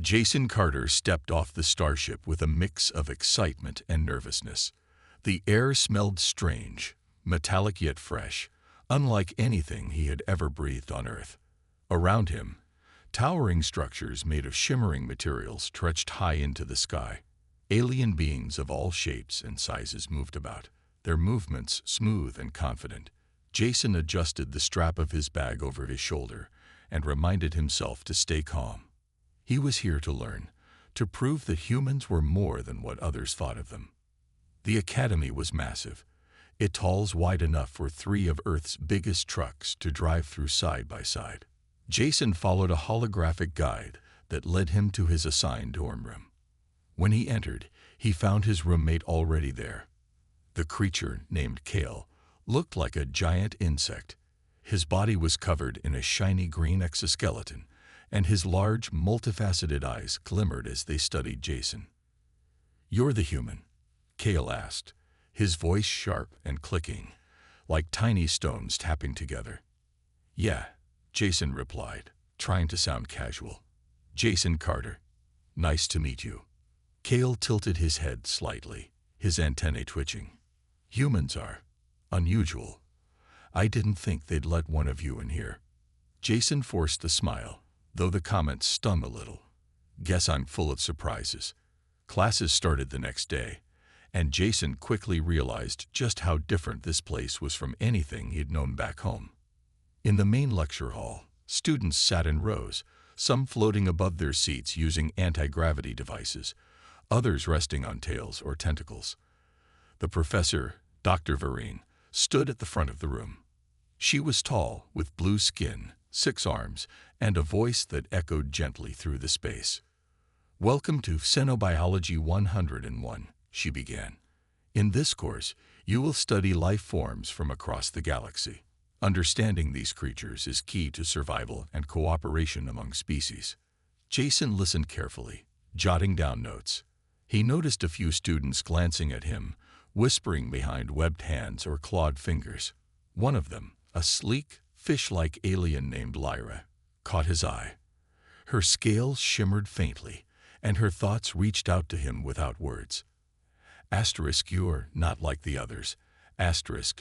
Jason Carter stepped off the starship with a mix of excitement and nervousness. The air smelled strange, metallic yet fresh, unlike anything he had ever breathed on Earth. Around him, towering structures made of shimmering materials stretched high into the sky. Alien beings of all shapes and sizes moved about, their movements smooth and confident. Jason adjusted the strap of his bag over his shoulder and reminded himself to stay calm. He was here to learn, to prove that humans were more than what others thought of them. The academy was massive. Its halls wide enough for 3 of Earth's biggest trucks to drive through side by side. Jason followed a holographic guide that led him to his assigned dorm room. When he entered, he found his roommate already there. The creature, named Kale, looked like a giant insect. His body was covered in a shiny green exoskeleton, and his large, multifaceted eyes glimmered as they studied Jason. "You're the human?" Kale asked, his voice sharp and clicking, like tiny stones tapping together. "Yeah," Jason replied, trying to sound casual. "Jason Carter. Nice to meet you." Kale tilted his head slightly, his antennae twitching. "Humans are unusual. I didn't think they'd let one of you in here." Jason forced a smile, though the comment stung a little. "Guess I'm full of surprises." Classes started the next day, and Jason quickly realized just how different this place was from anything he'd known back home. In the main lecture hall, students sat in rows, some floating above their seats using anti-gravity devices, others resting on tails or tentacles. The professor, Dr. Vereen, stood at the front of the room. She was tall, with blue skin, 6 arms, and a voice that echoed gently through the space. "Welcome to Xenobiology 101, she began. "In this course, you will study life forms from across the galaxy. Understanding these creatures is key to survival and cooperation among species." Jason listened carefully, jotting down notes. He noticed a few students glancing at him, whispering behind webbed hands or clawed fingers. One of them, a sleek, fish-like alien named Lyra, caught his eye. Her scales shimmered faintly, and her thoughts reached out to him without words. "You're not like the others,"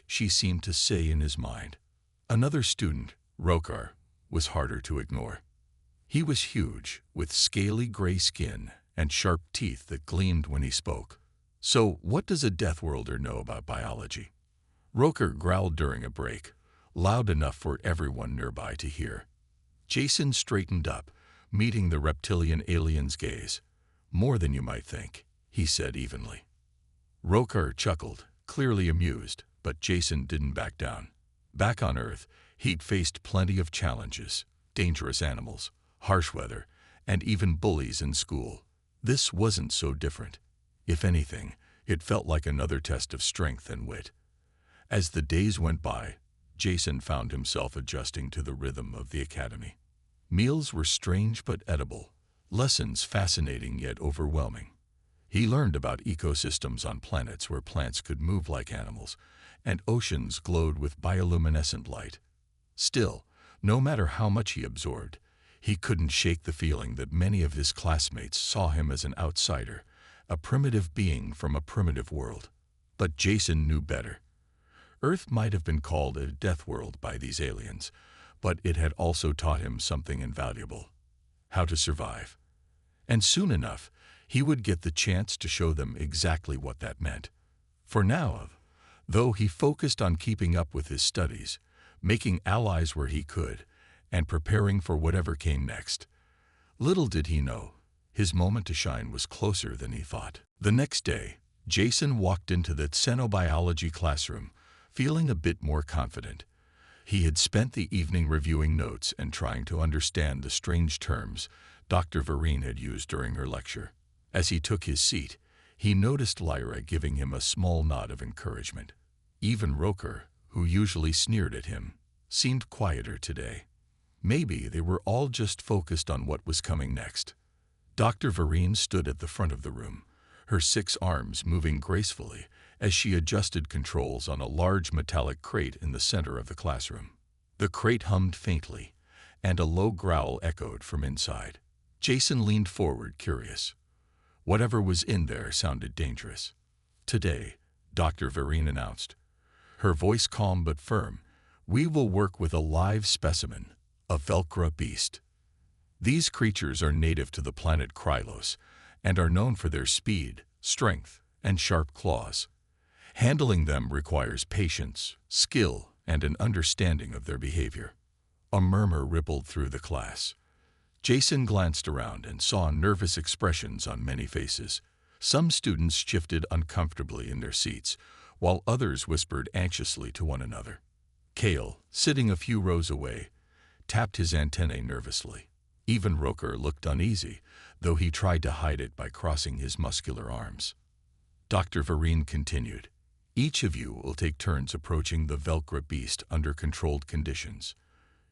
she seemed to say in his mind. Another student, Rokar, was harder to ignore. He was huge, with scaly gray skin and sharp teeth that gleamed when he spoke. "So, what does a Deathworlder know about biology?" Rokar growled during a break, loud enough for everyone nearby to hear. Jason straightened up, meeting the reptilian alien's gaze. "More than you might think," he said evenly. Rokar chuckled, clearly amused, but Jason didn't back down. Back on Earth, he'd faced plenty of challenges: dangerous animals, harsh weather, and even bullies in school. This wasn't so different. If anything, it felt like another test of strength and wit. As the days went by, Jason found himself adjusting to the rhythm of the academy. Meals were strange but edible, lessons fascinating yet overwhelming. He learned about ecosystems on planets where plants could move like animals, and oceans glowed with bioluminescent light. Still, no matter how much he absorbed, he couldn't shake the feeling that many of his classmates saw him as an outsider, a primitive being from a primitive world. But Jason knew better. Earth might have been called a death world by these aliens, but it had also taught him something invaluable: how to survive. And soon enough, he would get the chance to show them exactly what that meant. For now, though, he focused on keeping up with his studies, making allies where he could, and preparing for whatever came next. Little did he know, his moment to shine was closer than he thought. The next day, Jason walked into the xenobiology classroom, feeling a bit more confident. He had spent the evening reviewing notes and trying to understand the strange terms Dr. Vereen had used during her lecture. As he took his seat, he noticed Lyra giving him a small nod of encouragement. Even Rokar, who usually sneered at him, seemed quieter today. Maybe they were all just focused on what was coming next. Dr. Vereen stood at the front of the room, her 6 arms moving gracefully as she adjusted controls on a large metallic crate in the center of the classroom. The crate hummed faintly, and a low growl echoed from inside. Jason leaned forward, curious. Whatever was in there sounded dangerous. "Today," Dr. Vereen announced, her voice calm but firm, "we will work with a live specimen, a Velcro beast. These creatures are native to the planet Krylos and are known for their speed, strength, and sharp claws. Handling them requires patience, skill, and an understanding of their behavior." A murmur rippled through the class. Jason glanced around and saw nervous expressions on many faces. Some students shifted uncomfortably in their seats, while others whispered anxiously to one another. Kale, sitting a few rows away, tapped his antennae nervously. Even Roker looked uneasy, though he tried to hide it by crossing his muscular arms. Dr. Vereen continued, "Each of you will take turns approaching the Velcro beast under controlled conditions.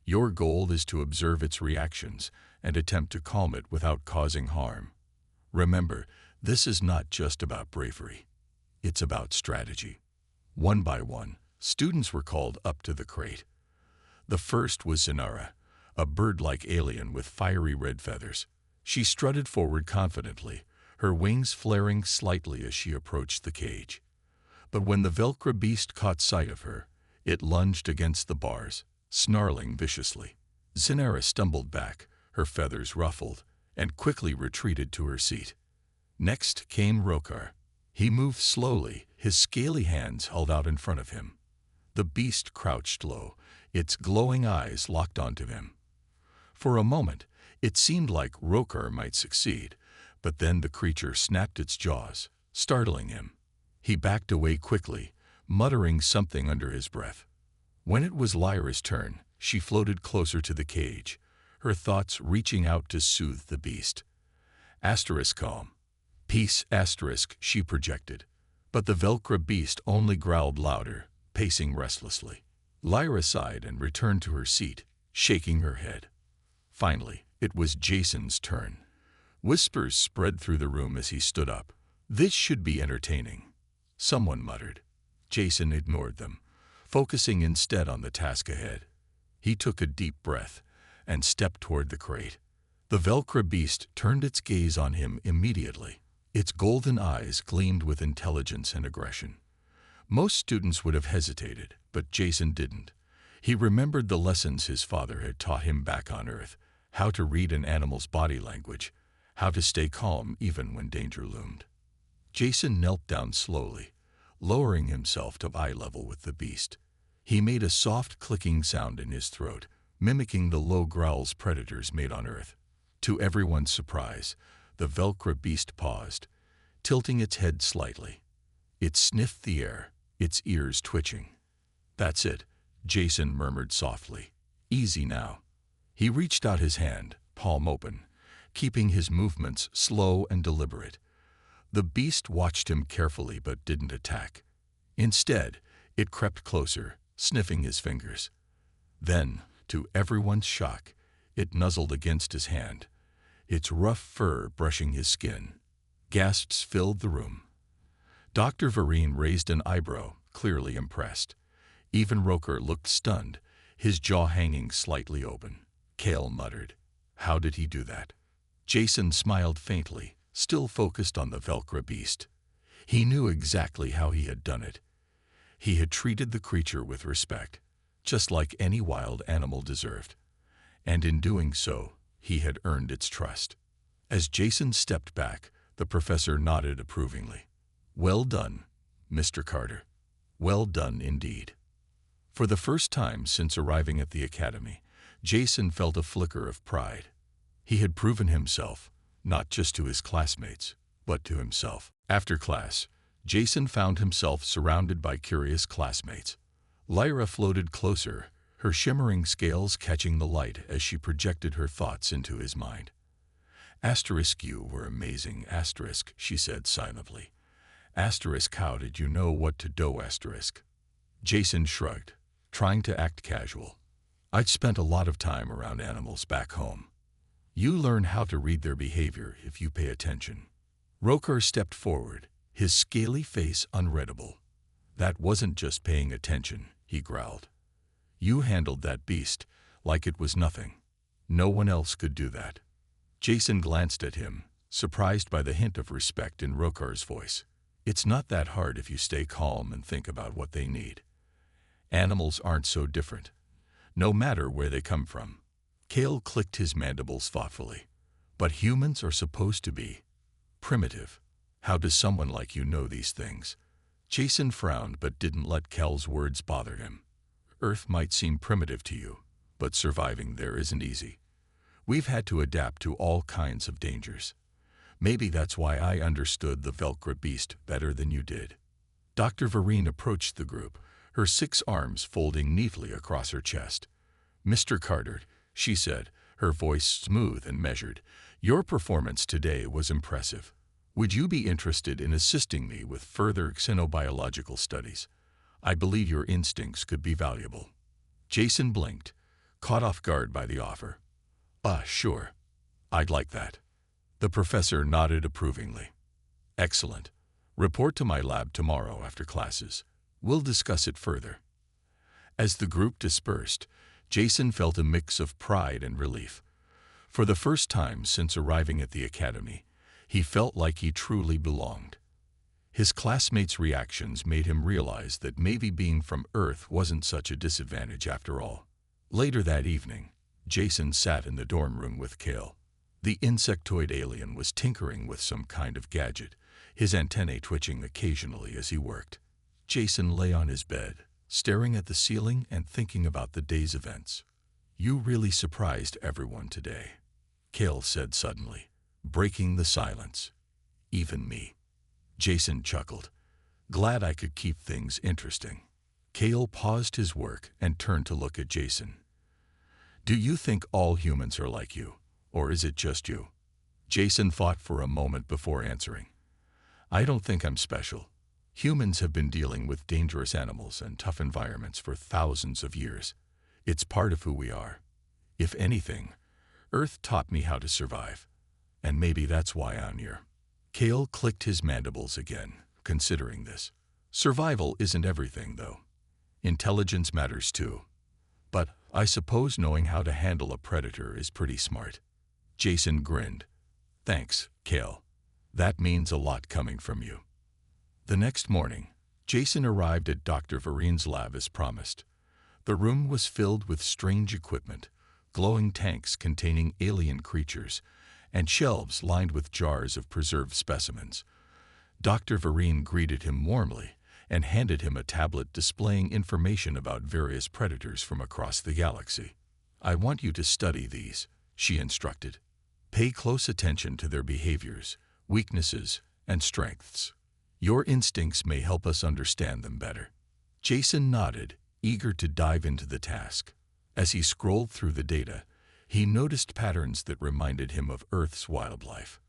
Your goal is to observe its reactions and attempt to calm it without causing harm. Remember, this is not just about bravery. It's about strategy." One by one, students were called up to the crate. The first was Zenara, a bird-like alien with fiery red feathers. She strutted forward confidently, her wings flaring slightly as she approached the cage. But when the Velcro beast caught sight of her, it lunged against the bars, snarling viciously. Zenara stumbled back, her feathers ruffled, and quickly retreated to her seat. Next came Rokar. He moved slowly, his scaly hands held out in front of him. The beast crouched low, its glowing eyes locked onto him. For a moment, it seemed like Rokar might succeed, but then the creature snapped its jaws, startling him. He backed away quickly, muttering something under his breath. When it was Lyra's turn, she floated closer to the cage, her thoughts reaching out to soothe the beast. Calm. Peace, she projected. But the Velcro beast only growled louder, pacing restlessly. Lyra sighed and returned to her seat, shaking her head. Finally, it was Jason's turn. Whispers spread through the room as he stood up. "This should be entertaining," someone muttered. Jason ignored them, focusing instead on the task ahead. He took a deep breath and stepped toward the crate. The Velcro beast turned its gaze on him immediately. Its golden eyes gleamed with intelligence and aggression. Most students would have hesitated, but Jason didn't. He remembered the lessons his father had taught him back on Earth, how to read an animal's body language, how to stay calm even when danger loomed. Jason knelt down slowly, lowering himself to eye level with the beast. He made a soft clicking sound in his throat, mimicking the low growls predators made on Earth. To everyone's surprise, the Velcro beast paused, tilting its head slightly. It sniffed the air, its ears twitching. "That's it," Jason murmured softly. "Easy now." He reached out his hand, palm open, keeping his movements slow and deliberate. The beast watched him carefully but didn't attack. Instead, it crept closer, sniffing his fingers. Then, to everyone's shock, it nuzzled against his hand, its rough fur brushing his skin. Gasps filled the room. Dr. Vereen raised an eyebrow, clearly impressed. Even Roker looked stunned, his jaw hanging slightly open. Kale muttered, "How did he do that?" Jason smiled faintly, still focused on the Velcro beast. He knew exactly how he had done it. He had treated the creature with respect, just like any wild animal deserved. And in doing so, he had earned its trust. As Jason stepped back, the professor nodded approvingly. "Well done, Mr. Carter. Well done indeed." For the first time since arriving at the academy, Jason felt a flicker of pride. He had proven himself, not just to his classmates, but to himself. After class, Jason found himself surrounded by curious classmates. Lyra floated closer, her shimmering scales catching the light as she projected her thoughts into his mind. "You were amazing, she said silently. "How did you know what to do, Jason shrugged, trying to act casual. "I'd spent a lot of time around animals back home. You learn how to read their behavior if you pay attention." Roker stepped forward, his scaly face unreadable. "That wasn't just paying attention," he growled. "You handled that beast like it was nothing. No one else could do that." Jason glanced at him, surprised by the hint of respect in Rokar's voice. It's not that hard if you stay calm and think about what they need. Animals aren't so different, no matter where they come from. Kale clicked his mandibles thoughtfully. But humans are supposed to be primitive. How does someone like you know these things? Jason frowned but didn't let Kel's words bother him. Earth might seem primitive to you, but surviving there isn't easy. We've had to adapt to all kinds of dangers. Maybe that's why I understood the Velcro beast better than you did. Dr. Vereen approached the group, her 6 arms folding neatly across her chest. Mr. Carter, she said, her voice smooth and measured, your performance today was impressive. Would you be interested in assisting me with further xenobiological studies? I believe your instincts could be valuable. Jason blinked, caught off guard by the offer. Sure. I'd like that. The professor nodded approvingly. Excellent. Report to my lab tomorrow after classes. We'll discuss it further. As the group dispersed, Jason felt a mix of pride and relief. For the first time since arriving at the academy, he felt like he truly belonged. His classmates' reactions made him realize that maybe being from Earth wasn't such a disadvantage after all. Later that evening, Jason sat in the dorm room with Kale. The insectoid alien was tinkering with some kind of gadget, his antennae twitching occasionally as he worked. Jason lay on his bed, staring at the ceiling and thinking about the day's events. You really surprised everyone today, Kale said suddenly, breaking the silence. Even me. Jason chuckled. Glad I could keep things interesting. Kale paused his work and turned to look at Jason. Do you think all humans are like you, or is it just you? Jason thought for a moment before answering. I don't think I'm special. Humans have been dealing with dangerous animals and tough environments for thousands of years. It's part of who we are. If anything, Earth taught me how to survive. And maybe that's why I'm here. Kale clicked his mandibles again, considering this. Survival isn't everything, though. Intelligence matters too. But I suppose knowing how to handle a predator is pretty smart. Jason grinned. Thanks, Kale. That means a lot coming from you. The next morning, Jason arrived at Dr. Vereen's lab as promised. The room was filled with strange equipment, glowing tanks containing alien creatures, and shelves lined with jars of preserved specimens. Dr. Vereen greeted him warmly and handed him a tablet displaying information about various predators from across the galaxy. I want you to study these, she instructed. Pay close attention to their behaviors, weaknesses, and strengths. Your instincts may help us understand them better. Jason nodded, eager to dive into the task. As he scrolled through the data, he noticed patterns that reminded him of Earth's wildlife.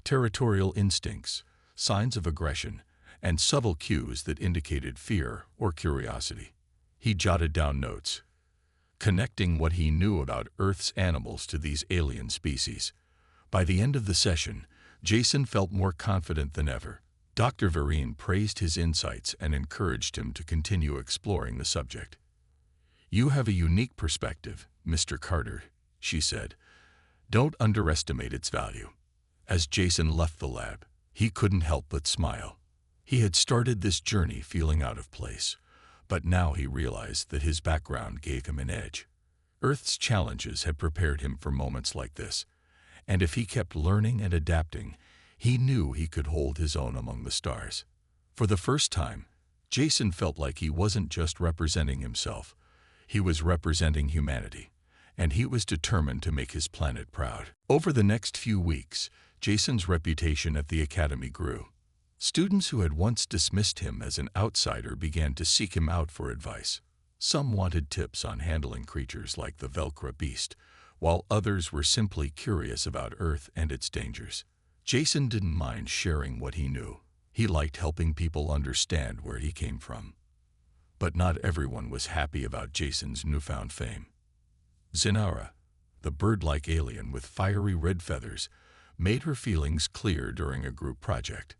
Territorial instincts, signs of aggression, and subtle cues that indicated fear or curiosity. He jotted down notes, connecting what he knew about Earth's animals to these alien species. By the end of the session, Jason felt more confident than ever. Dr. Vereen praised his insights and encouraged him to continue exploring the subject. You have a unique perspective, Mr. Carter, she said. Don't underestimate its value. As Jason left the lab, he couldn't help but smile. He had started this journey feeling out of place, but now he realized that his background gave him an edge. Earth's challenges had prepared him for moments like this, and if he kept learning and adapting, he knew he could hold his own among the stars. For the first time, Jason felt like he wasn't just representing himself. He was representing humanity, and he was determined to make his planet proud. Over the next few weeks, Jason's reputation at the academy grew. Students who had once dismissed him as an outsider began to seek him out for advice. Some wanted tips on handling creatures like the Velcro beast, while others were simply curious about Earth and its dangers. Jason didn't mind sharing what he knew. He liked helping people understand where he came from. But not everyone was happy about Jason's newfound fame. Zinara, the bird-like alien with fiery red feathers, made her feelings clear during a group project.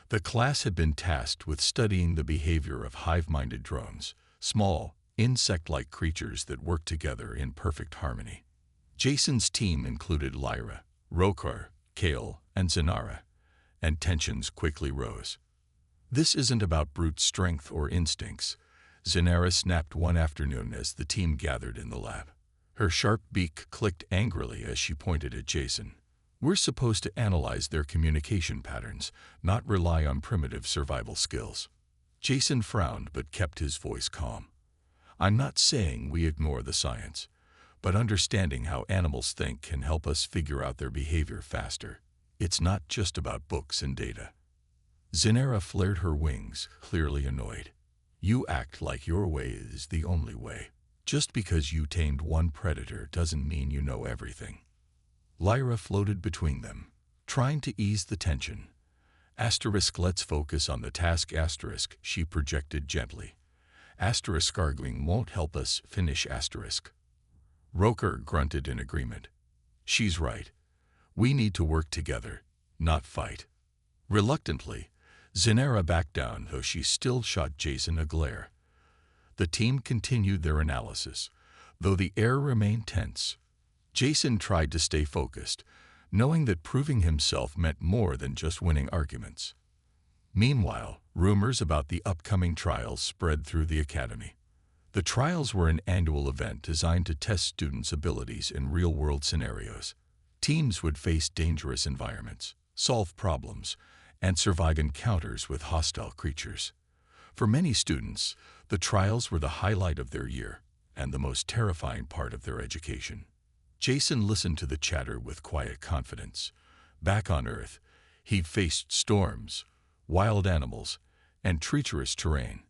The class had been tasked with studying the behavior of hive-minded drones, small, insect-like creatures that work together in perfect harmony. Jason's team included Lyra, Rokar, Kale, and Zanara, and tensions quickly rose. "This isn't about brute strength or instincts," Zanara snapped one afternoon as the team gathered in the lab. Her sharp beak clicked angrily as she pointed at Jason. "We're supposed to analyze their communication patterns, not rely on primitive survival skills." Jason frowned but kept his voice calm. "I'm not saying we ignore the science, but understanding how animals think can help us figure out their behavior faster. It's not just about books and data." Zanara flared her wings, clearly annoyed. "You act like your way is the only way. Just because you tamed one predator doesn't mean you know everything." Lyra floated between them, trying to ease the tension. "Let's focus on the task *," she projected gently. "Arguing won't help us finish *." Rokar grunted in agreement. "She's right. We need to work together, not fight." Reluctantly, Zanara backed down, though she still shot Jason a glare. The team continued their analysis, though the air remained tense. Jason tried to stay focused, knowing that proving himself meant more than just winning arguments. Meanwhile, rumors about the upcoming trials spread through the academy. The trials were an annual event designed to test students' abilities in real-world scenarios. Teams would face dangerous environments, solve problems, and survive encounters with hostile creatures. For many students, the trials were the highlight of their year and the most terrifying part of their education. Jason listened to the chatter with quiet confidence. Back on Earth, he'd faced storms, wild animals, and treacherous terrain.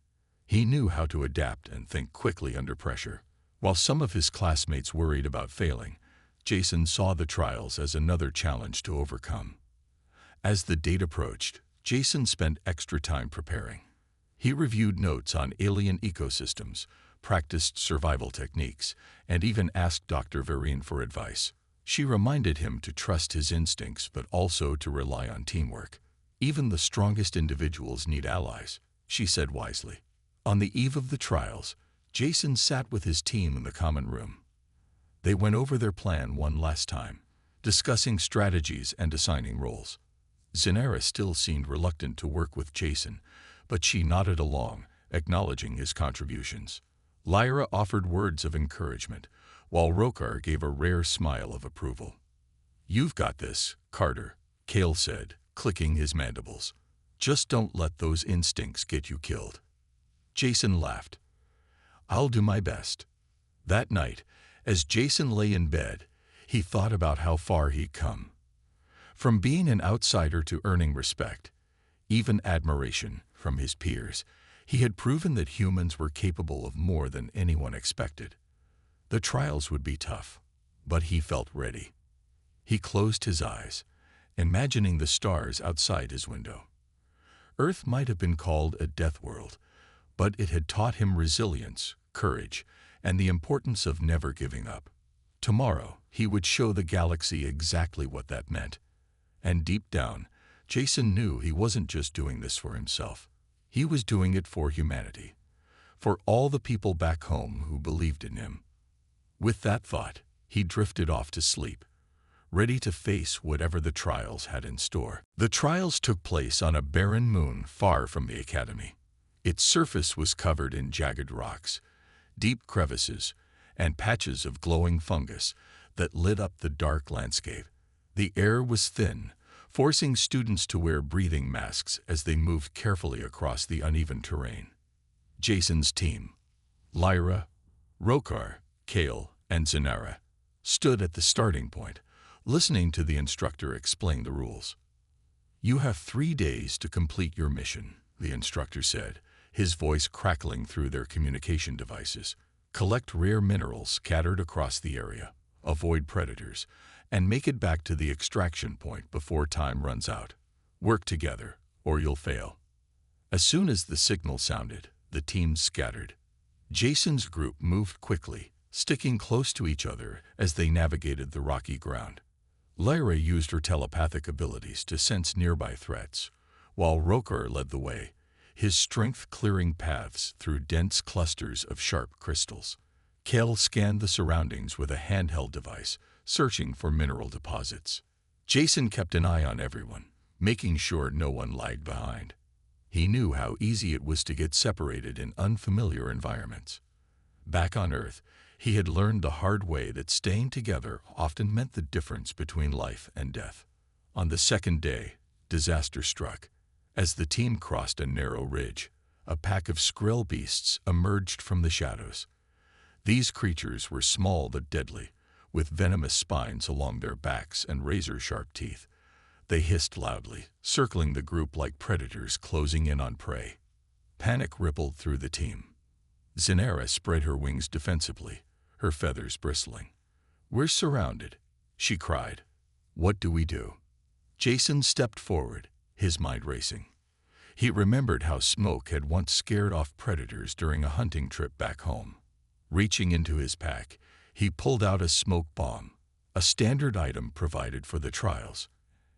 He knew how to adapt and think quickly under pressure. While some of his classmates worried about failing, Jason saw the trials as another challenge to overcome. As the date approached, Jason spent extra time preparing. He reviewed notes on alien ecosystems, practiced survival techniques, and even asked Dr. Vereen for advice. She reminded him to trust his instincts but also to rely on teamwork. "Even the strongest individuals need allies," she said wisely. On the eve of the trials, Jason sat with his team in the common room. They went over their plan one last time, discussing strategies and assigning roles. Zanara still seemed reluctant to work with Jason, but she nodded along, acknowledging his contributions. Lyra offered words of encouragement, while Rokar gave a rare smile of approval. "You've got this, Carter," Kale said, clicking his mandibles. "Just don't let those instincts get you killed." Jason laughed. "I'll do my best." That night, as Jason lay in bed, he thought about how far he'd come. From being an outsider to earning respect, even admiration, from his peers, he had proven that humans were capable of more than anyone expected. The trials would be tough, but he felt ready. He closed his eyes, imagining the stars outside his window. Earth might have been called a death world, but it had taught him resilience, courage, and the importance of never giving up. Tomorrow, he would show the galaxy exactly what that meant. And deep down, Jason knew he wasn't just doing this for himself. He was doing it for humanity, for all the people back home who believed in him. With that thought, he drifted off to sleep, ready to face whatever the trials had in store. The trials took place on a barren moon far from the academy. Its surface was covered in jagged rocks, deep crevices, and patches of glowing fungus that lit up the dark landscape. The air was thin, forcing students to wear breathing masks as they moved carefully across the uneven terrain. Jason's team, Lyra, Rokar, Kale, and Zanara, stood at the starting point, listening to the instructor explain the rules. "You have 3 days to complete your mission," the instructor said, his voice crackling through their communication devices. "Collect rare minerals scattered across the area, avoid predators, and make it back to the extraction point before time runs out. Work together, or you'll fail." As soon as the signal sounded, the teams scattered. Jason's group moved quickly, sticking close to each other as they navigated the rocky ground. Lyra used her telepathic abilities to sense nearby threats, while Rokar led the way, his strength clearing paths through dense clusters of sharp crystals. Kale scanned the surroundings with a handheld device, searching for mineral deposits. Jason kept an eye on everyone, making sure no one lagged behind. He knew how easy it was to get separated in unfamiliar environments. Back on Earth, he had learned the hard way that staying together often meant the difference between life and death. On the second day, disaster struck. As the team crossed a narrow ridge, a pack of skrill beasts emerged from the shadows. These creatures were small but deadly, with venomous spines along their backs and razor-sharp teeth. They hissed loudly, circling the group like predators closing in on prey. Panic rippled through the team. Zenara spread her wings defensively, her feathers bristling. "We're surrounded," she cried. "What do we do?" Jason stepped forward, his mind racing. He remembered how Smoke had once scared off predators during a hunting trip back home. Reaching into his pack, he pulled out a smoke bomb, a standard item provided for the trials,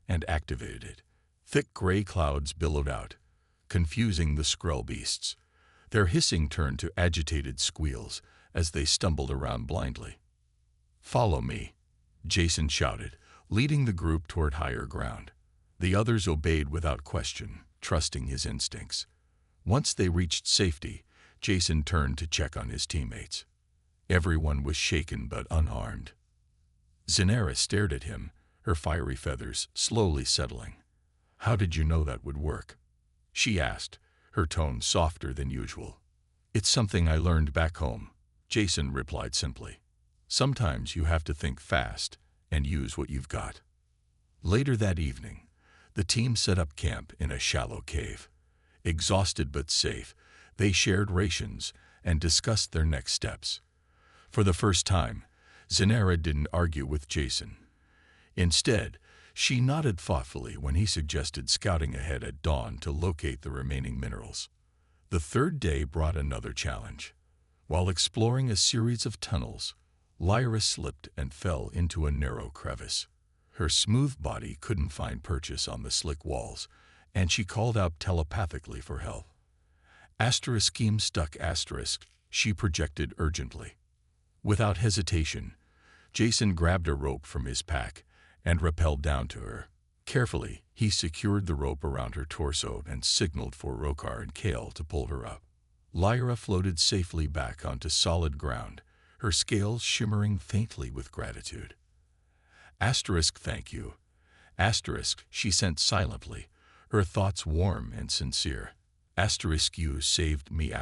and activated it. Thick gray clouds billowed out, confusing the skrill beasts. Their hissing turned to agitated squeals as they stumbled around blindly. "Follow me," Jason shouted, leading the group toward higher ground. The others obeyed without question, trusting his instincts. Once they reached safety, Jason turned to check on his teammates. Everyone was shaken but unharmed. Zenara stared at him, her fiery feathers slowly settling. "How did you know that would work?" she asked, her tone softer than usual. "It's something I learned back home," Jason replied simply. "Sometimes you have to think fast and use what you've got." Later that evening, the team set up camp in a shallow cave. Exhausted but safe, they shared rations and discussed their next steps. For the first time, Zenara didn't argue with Jason. Instead, she nodded thoughtfully when he suggested scouting ahead at dawn to locate the remaining minerals. The third day brought another challenge. While exploring a series of tunnels, Lyra slipped and fell into a narrow crevice. Her smooth body couldn't find purchase on the slick walls, and she called out telepathically for help. Scheme stuck asterisk, she projected urgently. Without hesitation, Jason grabbed a rope from his pack and rappelled down to her. Carefully, he secured the rope around her torso and signaled for Rokar and Kale to pull her up. Lyra floated safely back onto solid ground, her scales shimmering faintly with gratitude. Thank you. She sent silently, her thoughts warm and sincere. You saved me,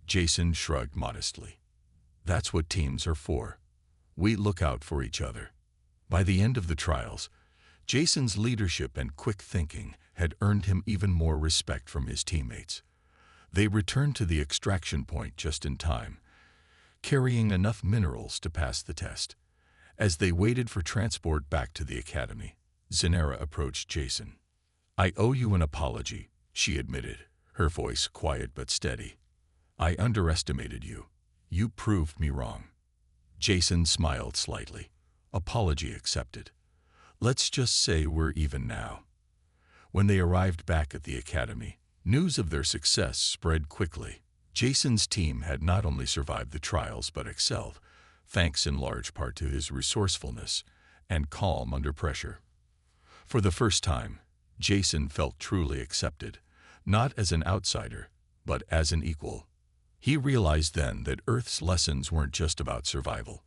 Jason shrugged modestly. "That's what teams are for. We look out for each other." By the end of the trials, Jason's leadership and quick thinking had earned him even more respect from his teammates. They returned to the extraction point just in time, carrying enough minerals to pass the test. As they waited for transport back to the academy, Zenara approached Jason. "I owe you an apology," she admitted, her voice quiet but steady. "I underestimated you. You proved me wrong." Jason smiled slightly. "Apology accepted. Let's just say we're even now." When they arrived back at the academy, news of their success spread quickly. Jason's team had not only survived the trials but excelled, thanks in large part to his resourcefulness and calm under pressure. For the first time, Jason felt truly accepted, not as an outsider, but as an equal. He realized then that Earth's lessons weren't just about survival.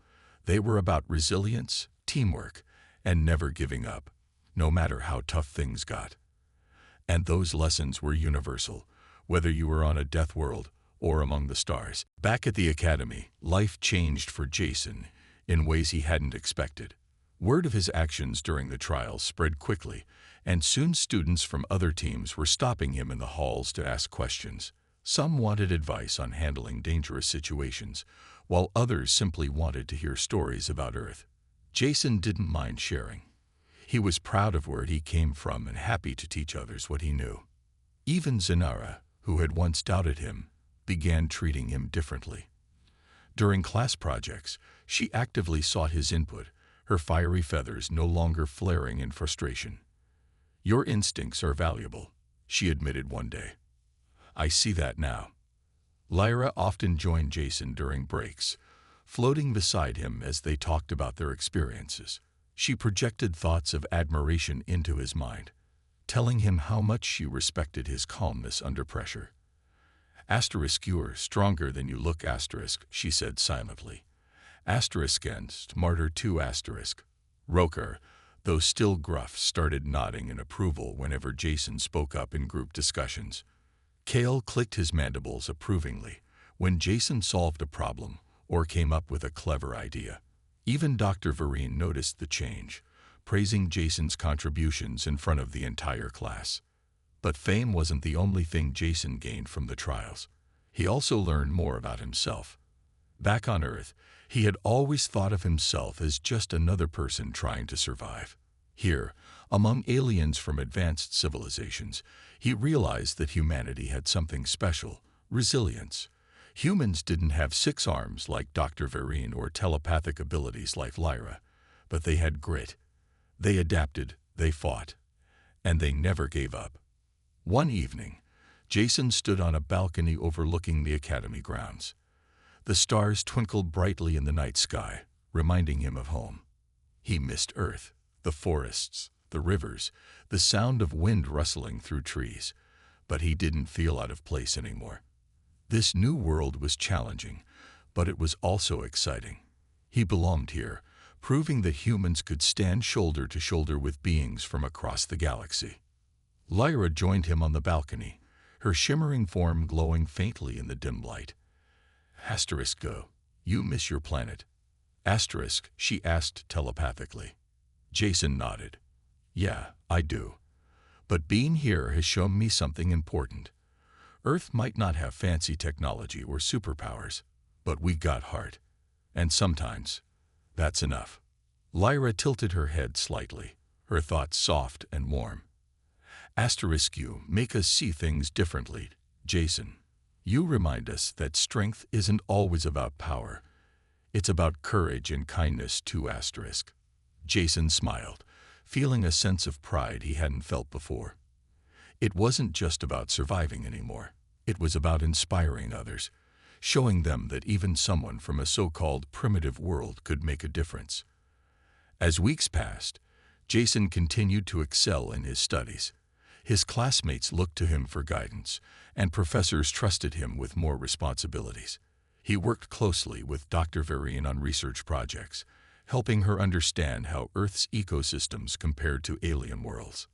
They were about resilience, teamwork, and never giving up, no matter how tough things got. And those lessons were universal, whether you were on a death world or among the stars. Back at the academy, life changed for Jason in ways he hadn't expected. Word of his actions during the trials spread quickly, and soon students from other teams were stopping him in the halls to ask questions. Some wanted advice on handling dangerous situations, while others simply wanted to hear stories about Earth. Jason didn't mind sharing. He was proud of where he came from and happy to teach others what he knew. Even Zenara, who had once doubted him, began treating him differently. During class projects, she actively sought his input, her fiery feathers no longer flaring in frustration. "Your instincts are valuable," she admitted one day. "I see that now." Lyra often joined Jason during breaks, floating beside him as they talked about their experiences. She projected thoughts of admiration into his mind, telling him how much she respected his calmness under pressure. "You're stronger than you look, she said silently. And smarter too, Roker, though still gruff, started nodding in approval whenever Jason spoke up in group discussions. Kale clicked his mandibles approvingly when Jason solved a problem or came up with a clever idea. Even Dr. Vereen noticed the change, praising Jason's contributions in front of the entire class. But fame wasn't the only thing Jason gained from the trials. He also learned more about himself. Back on Earth, he had always thought of himself as just another person trying to survive. Here, among aliens from advanced civilizations, he realized that humanity had something special: resilience. Humans didn't have 6 arms like Dr. Vereen or telepathic abilities like Lyra, but they had grit. They adapted, they fought, and they never gave up. One evening, Jason stood on a balcony overlooking the academy grounds. The stars twinkled brightly in the night sky, reminding him of home. He missed Earth, the forests, the rivers, the sound of wind rustling through trees, but he didn't feel out of place anymore. This new world was challenging, but it was also exciting. He belonged here, proving that humans could stand shoulder to shoulder with beings from across the galaxy. Lyra joined him on the balcony, her shimmering form glowing faintly in the dim light. Go, you miss your planet? She asked telepathically. Jason nodded. Yeah, I do. But being here has shown me something important. Earth might not have fancy technology or superpowers, but we got heart. And sometimes, that's enough. Lyra tilted her head slightly, her thoughts soft and warm. You make us see things differently, Jason. You remind us that strength isn't always about power. It's about courage and kindness too, Jason smiled, feeling a sense of pride he hadn't felt before. It wasn't just about surviving anymore. It was about inspiring others, showing them that even someone from a so-called primitive world could make a difference. As weeks passed, Jason continued to excel in his studies. His classmates looked to him for guidance, and professors trusted him with more responsibilities. He worked closely with Dr. Vereen on research projects, helping her understand how Earth's ecosystems compared to alien worlds.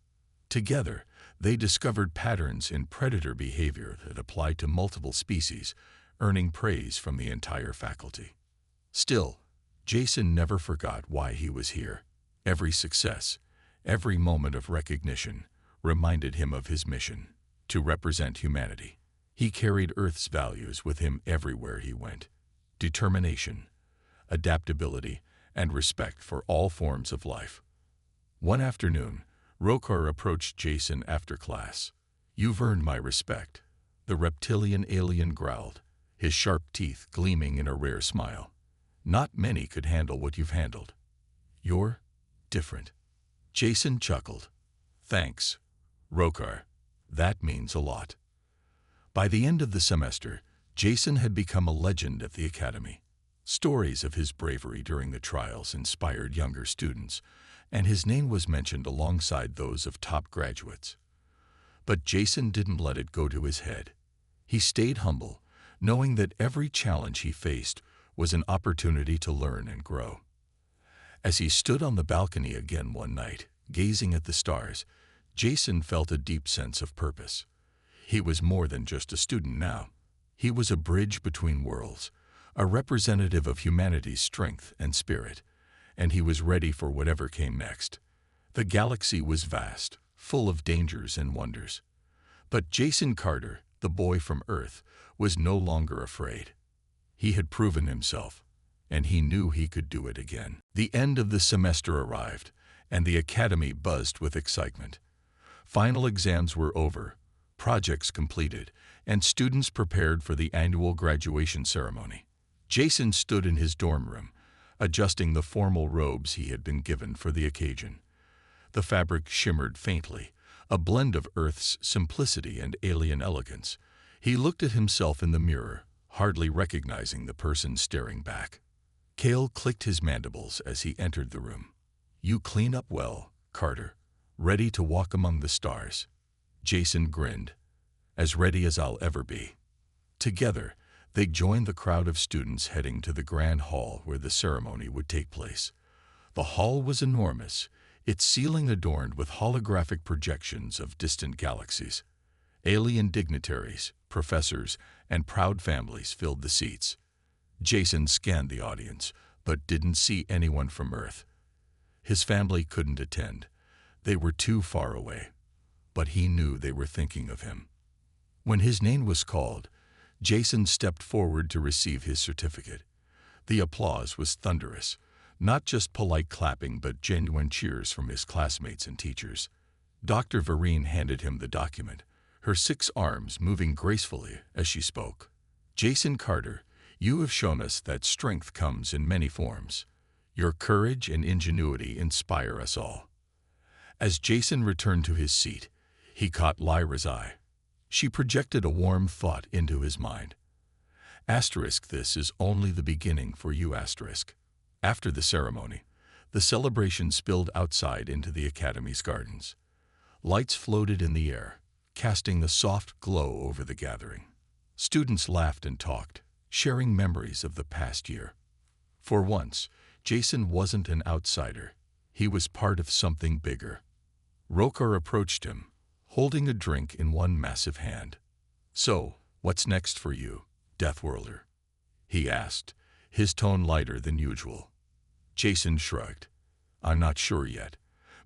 Together, they discovered patterns in predator behavior that applied to multiple species, earning praise from the entire faculty. Still, Jason never forgot why he was here. Every success, every moment of recognition, reminded him of his mission: to represent humanity. He carried Earth's values with him everywhere he went: determination, adaptability, and respect for all forms of life. One afternoon, Roker approached Jason after class. "You've earned my respect," the reptilian alien growled, his sharp teeth gleaming in a rare smile. "Not many could handle what you've handled. You're different." Jason chuckled. "Thanks, Roker. That means a lot." By the end of the semester, Jason had become a legend at the academy. Stories of his bravery during the trials inspired younger students, and his name was mentioned alongside those of top graduates. But Jason didn't let it go to his head. He stayed humble, knowing that every challenge he faced was an opportunity to learn and grow. As he stood on the balcony again one night, gazing at the stars, Jason felt a deep sense of purpose. He was more than just a student now. He was a bridge between worlds, a representative of humanity's strength and spirit, and he was ready for whatever came next. The galaxy was vast, full of dangers and wonders. But Jason Carter, the boy from Earth, was no longer afraid. He had proven himself, and he knew he could do it again. The end of the semester arrived, and the academy buzzed with excitement. Final exams were over, projects completed, and students prepared for the annual graduation ceremony. Jason stood in his dorm room, adjusting the formal robes he had been given for the occasion. The fabric shimmered faintly, a blend of Earth's simplicity and alien elegance. He looked at himself in the mirror, hardly recognizing the person staring back. Cale clicked his mandibles as he entered the room. "You clean up well, Carter. Ready to walk among the stars?" Jason grinned. "As ready as I'll ever be." Together, they joined the crowd of students heading to the grand hall where the ceremony would take place. The hall was enormous, its ceiling adorned with holographic projections of distant galaxies. Alien dignitaries, professors, and proud families filled the seats. Jason scanned the audience, but didn't see anyone from Earth. His family couldn't attend. They were too far away. But he knew they were thinking of him. When his name was called, Jason stepped forward to receive his certificate. The applause was thunderous, not just polite clapping but genuine cheers from his classmates and teachers. Dr. Vereen handed him the document, her 6 arms moving gracefully as she spoke. "Jason Carter, you have shown us that strength comes in many forms. Your courage and ingenuity inspire us all." As Jason returned to his seat, he caught Lyra's eye. She projected a warm thought into his mind. "This is only the beginning for you, *." After the ceremony, the celebration spilled outside into the Academy's gardens. Lights floated in the air, casting a soft glow over the gathering. Students laughed and talked, sharing memories of the past year. For once, Jason wasn't an outsider. He was part of something bigger. Rokar approached him, holding a drink in one massive hand. "So, what's next for you, Deathworlder?" he asked, his tone lighter than usual. Jason shrugged. "I'm not sure yet.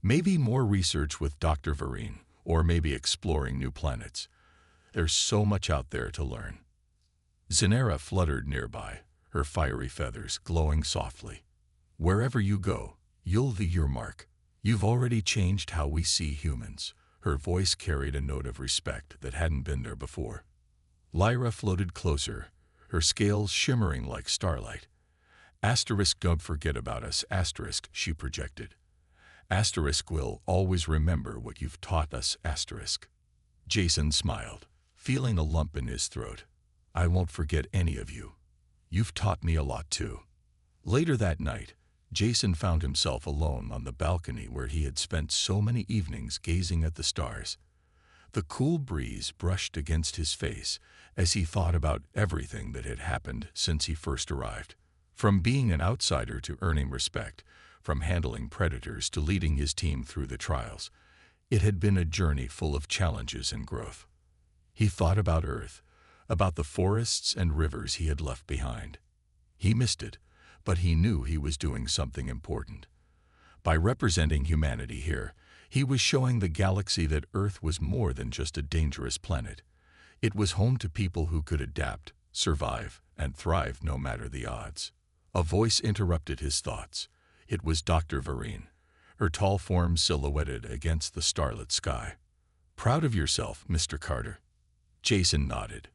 Maybe more research with Dr. Vereen, or maybe exploring new planets. There's so much out there to learn." Zanera fluttered nearby, her fiery feathers glowing softly. "Wherever you go, you'll leave your mark. You've already changed how we see humans." Her voice carried a note of respect that hadn't been there before. Lyra floated closer, her scales shimmering like starlight. "Don't forget about us, *," she projected. "Will always remember what you've taught us, *." Jason smiled, feeling a lump in his throat. "I won't forget any of you. You've taught me a lot too." Later that night, Jason found himself alone on the balcony where he had spent so many evenings gazing at the stars. The cool breeze brushed against his face as he thought about everything that had happened since he first arrived. From being an outsider to earning respect, from handling predators to leading his team through the trials, it had been a journey full of challenges and growth. He thought about Earth, about the forests and rivers he had left behind. He missed it, but he knew he was doing something important. By representing humanity here, he was showing the galaxy that Earth was more than just a dangerous planet. It was home to people who could adapt, survive, and thrive no matter the odds. A voice interrupted his thoughts. It was Dr. Vereen, her tall form silhouetted against the starlit sky. "Proud of yourself, Mr. Carter?" Jason nodded.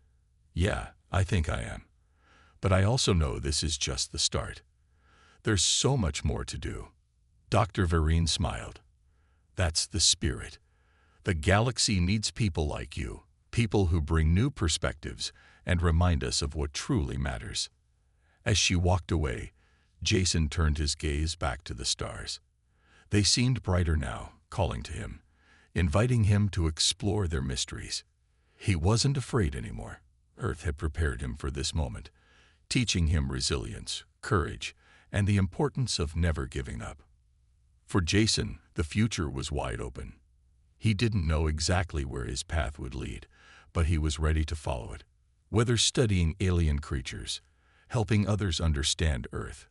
"Yeah, I think I am. But I also know this is just the start. There's so much more to do." Dr. Vereen smiled. "That's the spirit. The galaxy needs people like you, people who bring new perspectives and remind us of what truly matters." As she walked away, Jason turned his gaze back to the stars. They seemed brighter now, calling to him, inviting him to explore their mysteries. He wasn't afraid anymore. Earth had prepared him for this moment, teaching him resilience, courage, and the importance of never giving up. For Jason, the future was wide open. He didn't know exactly where his path would lead, but he was ready to follow it. Whether studying alien creatures, helping others understand Earth,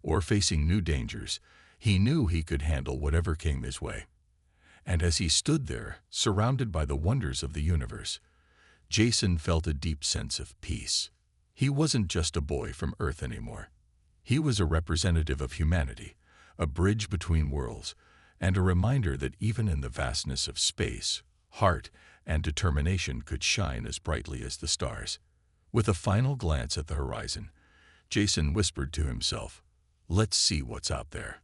or facing new dangers, he knew he could handle whatever came his way. And as he stood there, surrounded by the wonders of the universe, Jason felt a deep sense of peace. He wasn't just a boy from Earth anymore. He was a representative of humanity, a bridge between worlds, and a reminder that even in the vastness of space, heart and determination could shine as brightly as the stars. With a final glance at the horizon, Jason whispered to himself, "Let's see what's out there."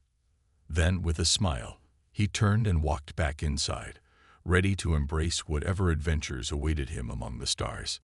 Then, with a smile, he turned and walked back inside, ready to embrace whatever adventures awaited him among the stars.